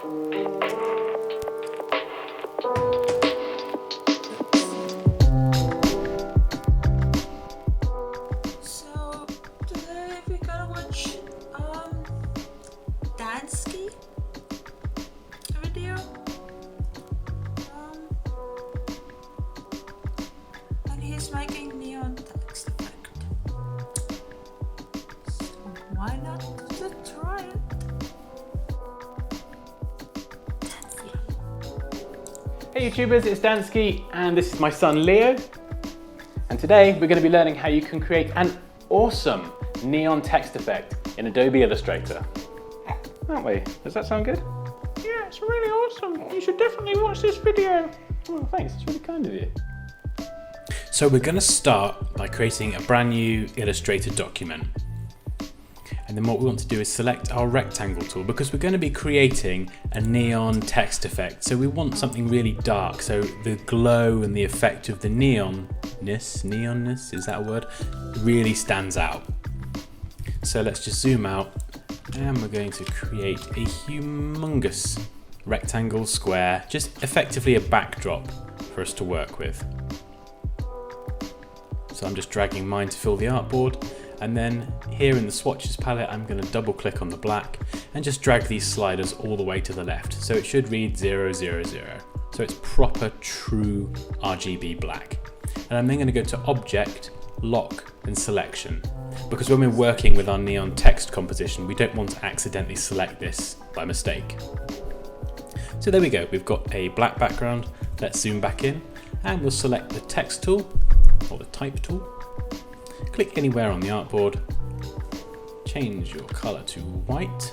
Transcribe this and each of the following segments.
So today we're gonna watch Dansky video. And he's making neon text effect. So why not just try it? Hey YouTubers, it's Dansky and this is my son Leo. And today we're going to be learning how you can create an awesome neon text effect in Adobe Illustrator. Aren't we? Does that sound good? Yeah, it's really awesome. You should definitely watch this video. Oh, thanks, it's really kind of you. So we're going to start by creating a brand new Illustrator document. And then what we want to do is select our rectangle tool because we're going to be creating a neon text effect. So we want something really dark, so the glow and the effect of the neonness, is that a word? Really stands out. So let's just zoom out and we're going to create a humongous rectangle square, just effectively a backdrop for us to work with. So I'm just dragging mine to fill the artboard. And then here in the swatches palette, I'm going to double click on the black and just drag these sliders all the way to the left. So it should read 000. So it's proper true RGB black. And I'm then going to go to Object, Lock and Selection. Because when we're working with our neon text composition, we don't want to accidentally select this by mistake. So there we go. We've got a black background. Let's zoom back in and we'll select the text tool or the type tool. Click anywhere on the artboard, change your color to white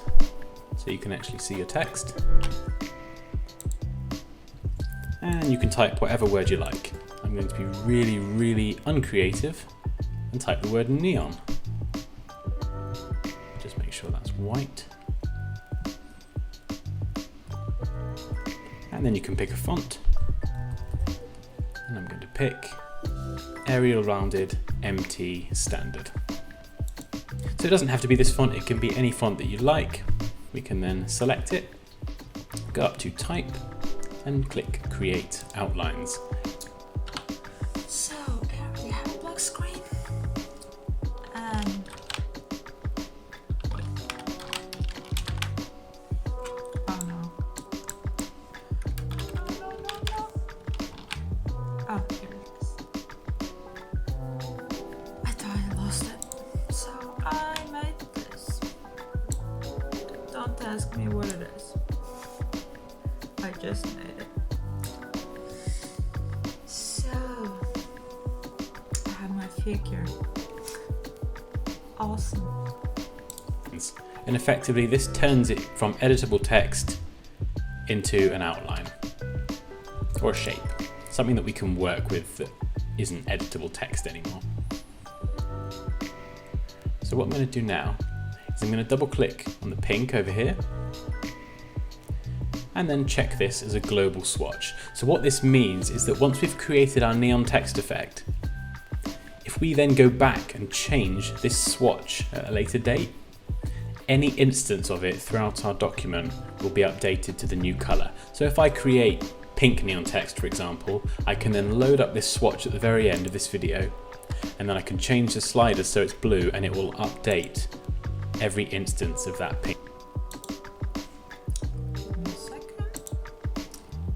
so you can actually see your text, and you can type whatever word you like. I'm going to be really uncreative and type the word neon. Just make sure that's white, and then you can pick a font, and I'm going to pick Arial Rounded MT Standard. So it doesn't have to be this font, it can be any font that you like. We can then select it, go up to Type and click Create Outlines. So I already have a black screen. Oh no. No. Oh, here it is. I thought I lost it. So I made this. Don't ask me what it is. I just made it. So I have my figure. Awesome. And effectively this turns it from editable text into an outline or a shape, something that we can work with that isn't editable text anymore. So what I'm going to do now is I'm going to double click on the pink over here and then check this as a global swatch. So what this means is that once we've created our neon text effect, if we then go back and change this swatch at a later date, any instance of it throughout our document will be updated to the new color. So if I create pink neon text, for example, I can then load up this swatch at the very end of this video, and then I can change the sliders so it's blue and it will update every instance of that pink. Give me a second,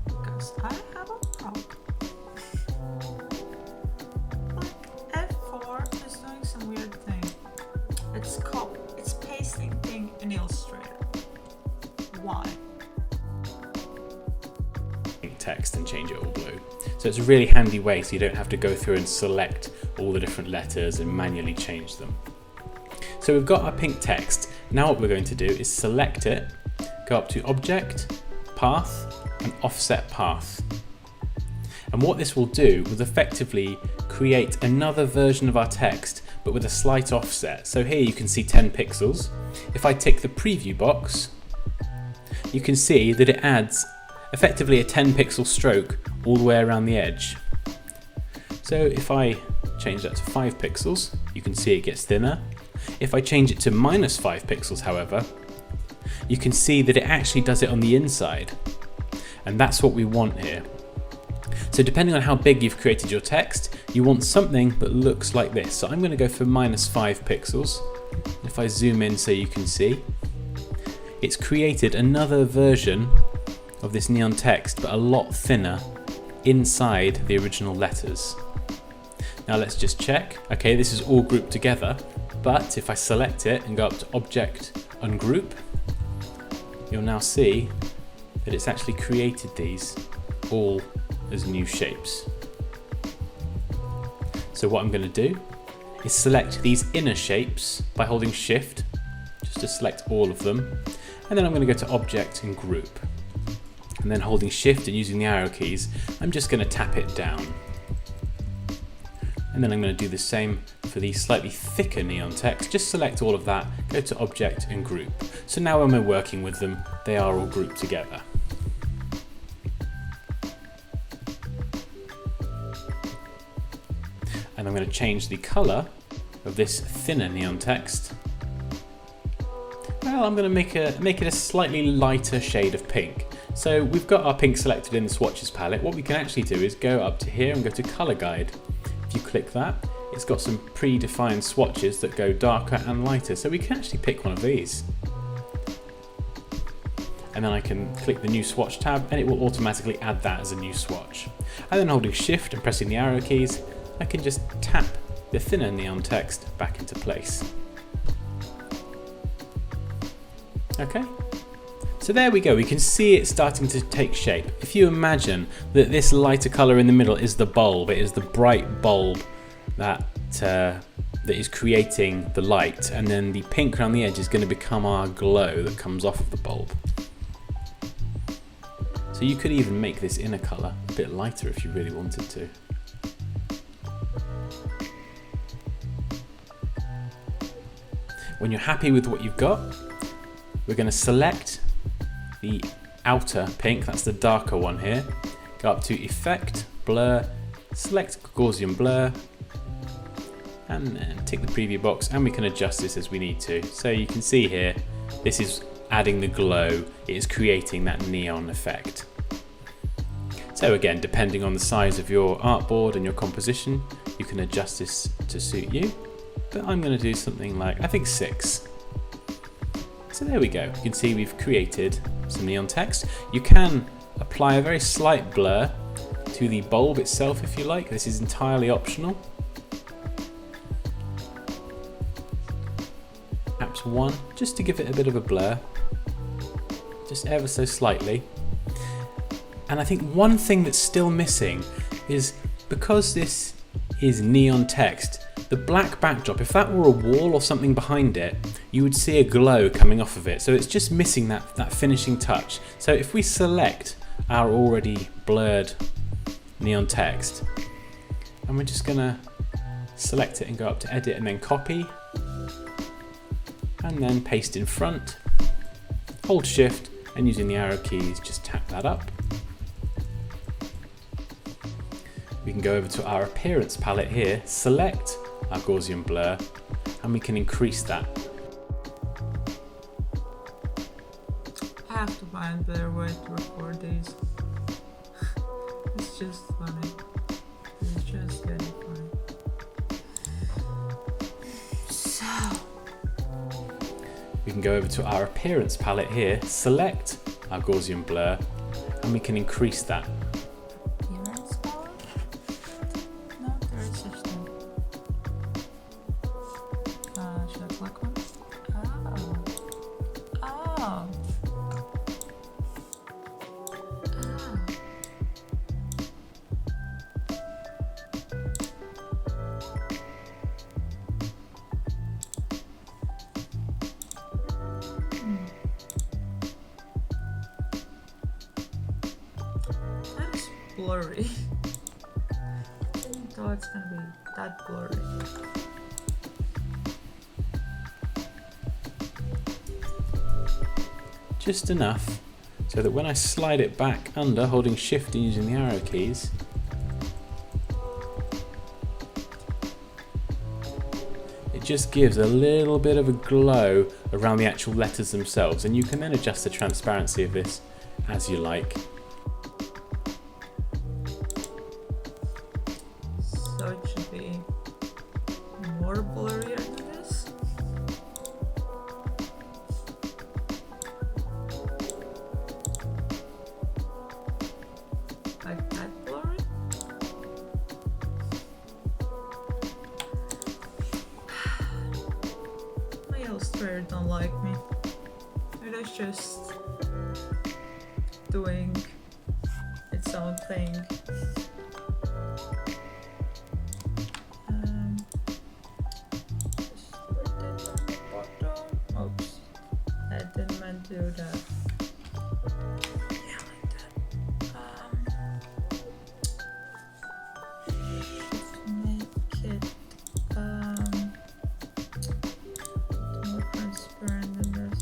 because I have a problem. Like F4 is doing some weird thing. It's pasting thing in Illustrator. Why? Text and change it all blue. So it's a really handy way so you don't have to go through and select all the different letters and manually change them. So we've got our pink text. Now what we're going to do is select it, go up to Object, Path and Offset Path. And what this will do is effectively create another version of our text but with a slight offset. So here you can see 10 pixels. If I tick the preview box, you can see that it adds effectively a 10 pixel stroke all the way around the edge. So if I change that to 5 pixels, you can see it gets thinner. If I change it to -5 pixels, however, you can see that it actually does it on the inside. And that's what we want here. So depending on how big you've created your text, you want something that looks like this. So I'm going to go for -5 pixels. If I zoom in so you can see, it's created another version of this neon text, but a lot thinner inside the original letters. Now let's just check. Okay, this is all grouped together, but if I select it and go up to Object, Ungroup, you'll now see that it's actually created these all as new shapes. So what I'm going to do is select these inner shapes by holding Shift, just to select all of them, and then I'm going to go to Object and Group. And then holding Shift and using the arrow keys, I'm just going to tap it down. And then I'm going to do the same for the slightly thicker neon text. Just select all of that, go to Object and Group. So now when we're working with them, they are all grouped together. And I'm going to change the colour of this thinner neon text. Well, I'm going to make it a slightly lighter shade of pink. So we've got our pink selected in the swatches palette. What we can actually do is go up to here and go to Colour Guide. If you click that, it's got some predefined swatches that go darker and lighter. So we can actually pick one of these. And then I can click the new swatch tab and it will automatically add that as a new swatch. And then holding Shift and pressing the arrow keys, I can just tap the thinner neon text back into place. Okay, so there we go, we can see it starting to take shape. If you imagine that this lighter colour in the middle is the bulb, it is the bright bulb that is creating the light, and then the pink around the edge is going to become our glow that comes off of the bulb. So you could even make this inner colour a bit lighter if you really wanted to. When you're happy with what you've got, we're going to select the outer pink, that's the darker one here, go up to Effect, Blur, select Gaussian Blur, and then tick the preview box, and we can adjust this as we need to. So you can see here, this is adding the glow, it is creating that neon effect. So again, depending on the size of your artboard and your composition, you can adjust this to suit you. But I'm going to do something like, I think 6. So there we go. You can see we've created some neon text. You can apply a very slight blur to the bulb itself if you like. This is entirely optional. Perhaps 1, just to give it a bit of a blur. Just ever so slightly. And I think one thing that's still missing is, because this is neon text, the black backdrop, if that were a wall or something behind it, you would see a glow coming off of it. So it's just missing that finishing touch. So if we select our already blurred neon text, and we're just gonna select it and go up to Edit and then Copy, and then paste in front, hold Shift, and using the arrow keys, just tap that up. We can go over to our Appearance palette here, select our Gaussian blur, and we can increase that. I have to find a better way to record these. It's just funny. It's just getting funny. So We can go over to our Appearance palette here, select our Gaussian blur, and we can increase that. appearance power? No, there is such thing. Should I click one? Oh. Oh. That is blurry. I didn't thought it's gonna be that blurry. Just enough so that when I slide it back under, holding Shift and using the arrow keys, it just gives a little bit of a glow around the actual letters themselves, and you can then adjust the transparency of this as you like. So it should be more blurrier than this. Like that blurry? My illustrator don't like me. It is just doing its own thing. Just put it on the bottom. Oops, I didn't meant to do that. Yeah, like that. Just make it more transparent than this.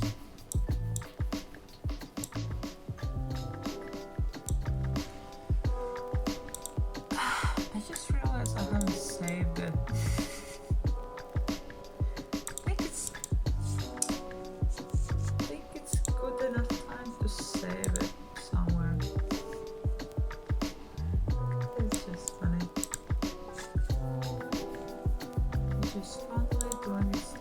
I just realized I haven't saved it. I think it's good enough time to save it somewhere. It's just funny. It's just finally doing its thing.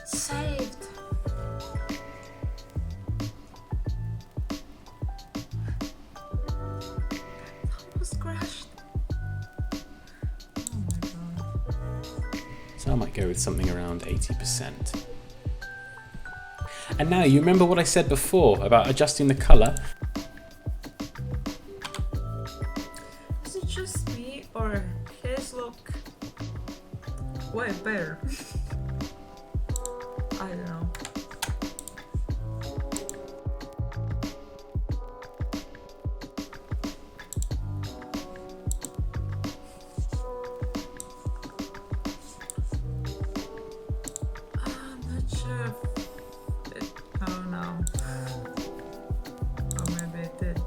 Saved. Almost crashed. Oh my god. So I might go with something around 80%. And now you remember what I said before about adjusting the colour? Is it just me or his look way better? I don't know. I'm not sure if it, oh no. Oh, maybe it did.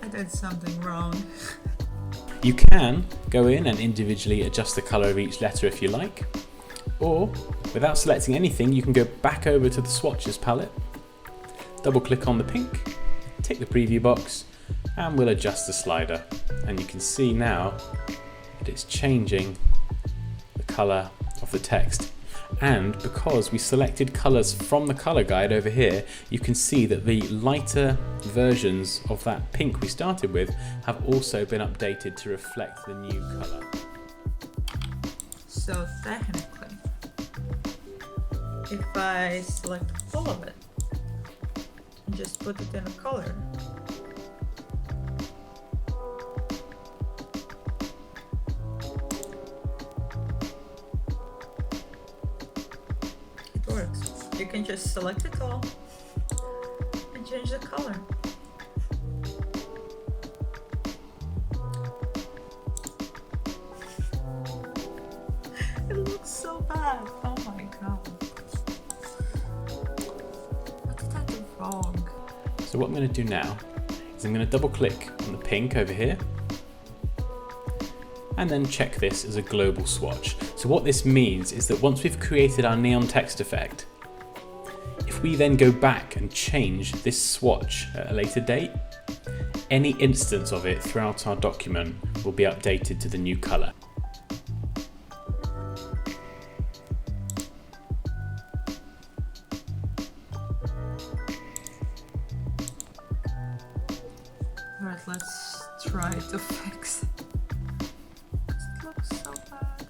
I did something wrong. You can go in and individually adjust the colour of each letter if you like, or without selecting anything you can go back over to the swatches palette, double click on the pink, tick the preview box, and we'll adjust the slider, and you can see now that it's changing the colour of the text. And because we selected colours from the colour guide over here, you can see that the lighter versions of that pink we started with have also been updated to reflect the new colour. So technically, if I select all of it and just put it in a color, it works. You can just select it all and change the color. It looks so bad. Oh my god. What did I do wrong? So what I'm going to do now is I'm going to double click on the pink over here and then check this as a global swatch. So what this means is that once we've created our neon text effect, if we then go back and change this swatch at a later date, any instance of it throughout our document will be updated to the new colour. Alright, let's try to fix it. It looks so bad.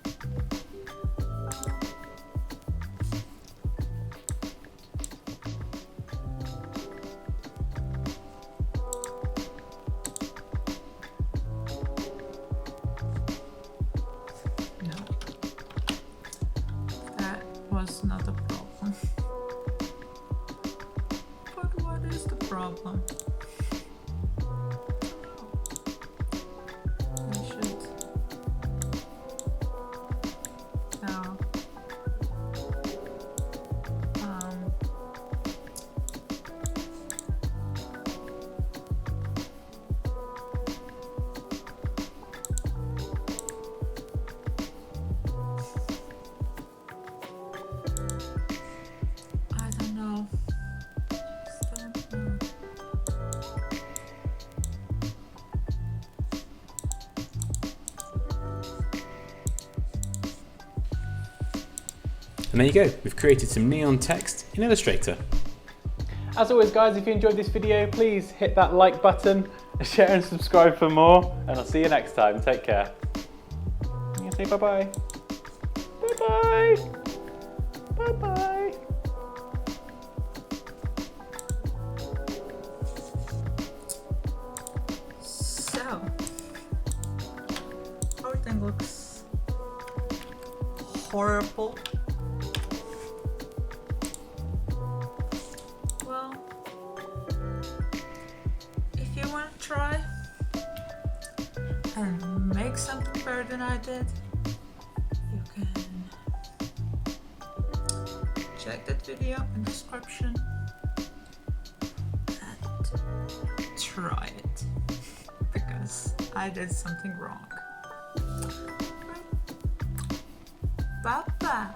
No, that was not a problem. But problem. I should. No. I don't know. Just don't know. And there you go, we've created some neon text in Illustrator. As always guys, if you enjoyed this video, please hit that like button, share and subscribe for more, and I'll see you next time. Take care. I'm gonna say bye-bye. Bye-bye. Bye-bye. So, everything looks horrible. Well, if you want to try and make something better than I did, you can check that video in the description and try it, because I did something wrong. Bye bye.